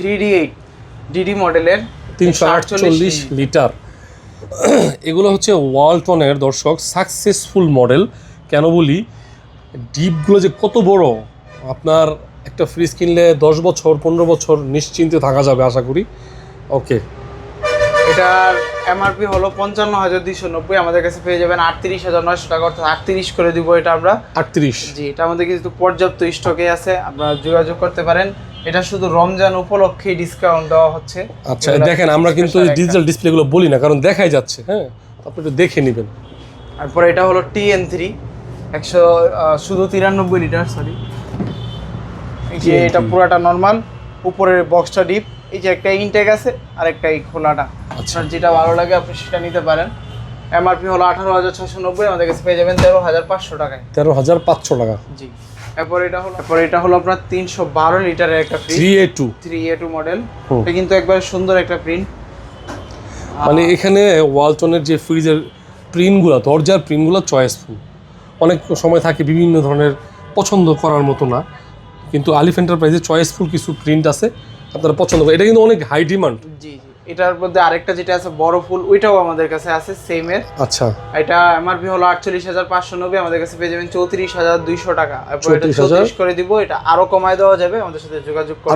3D8 DD মডেলের 348 litre. এগুলো হচ্ছে ওয়ালটনের দর্শক সাকসেসফুল মডেল। কেন বলি, ডিপগুলো যে কত বড়, আপনার একটা ফ্রিজ কিনলে 10 বছর 15 বছর নিশ্চিন্তে থাকা যাবে আশা করি। ওকে, এটার এমআরপি হলো 55,290, আমাদের কাছে পেয়ে যাবেন 38,900 টাকা, অর্থাৎ 38 করে দিব এটা আমরা। 38? জি, এটা আমাদের কিন্তু পর্যাপ্ত স্টকে আছে, আপনারা যোগাযোগ করতে পারেন। এটা শুধু রমজান উপলক্ষে ডিসকাউন্ট দেওয়া হচ্ছে। আচ্ছা দেখেন, আমরা কিন্তু ডিজিটাল ডিসপ্লেগুলো বলি না, কারণ দেখাই যাচ্ছে। হ্যাঁ, আপনি একটু দেখে নেবেন। তারপর এটা হলো TN3 শুধু 93 লিটার, সরি। এই যে এটা পুরাটা নরমাল, উপরের বক্সটা ডিপ, এই যে একটা ইনটেক আছে আর একটা এই খোলাটা। আচ্ছা, আপনার যেটা ভালো লাগে আপনি সেটা নিতে পারেন। এমআরপি হলো 18,690, আমাদের কাছে পেয়ে যাবেন 13,500 টাকায়। 13,500 টাকা। জি। এরপর এটা হলো আপনার 312 লিটারের একটা ফ্রিজ, 3A2 মডেল। এটা কিন্তু একবার সুন্দর একটা প্রিন্ট। মানে এখানে ওয়ালটনের যে ফ্রিজের প্রিন্টগুলো, দরজার প্রিন্টগুলো চয়েসফুল। অনেক সময় থাকে বিভিন্ন ধরনের পছন্দ করার মতো না, কিন্তু আলিফ এন্টারপ্রাইজে চয়েসফুল কিছু প্রিন্ট আছে, আপনারা পছন্দ করেন। এটা কিন্তু অনেক হাই ডিমান্ড। জি জি, এটার মধ্যে আরেকটা যেটা আছে বড় ফুল, ওইটাও আমাদের কাছে আছে সেমের। আচ্ছা, এটা এমআরপি হলো 48,590, আমাদের কাছে পেয়ে যাবেন 34,200 টাকা। এরপর এটা 34 করে দিব, এটা আরো কমায় দেওয়া যাবে, আমাদের সাথে যোগাযোগ করলে।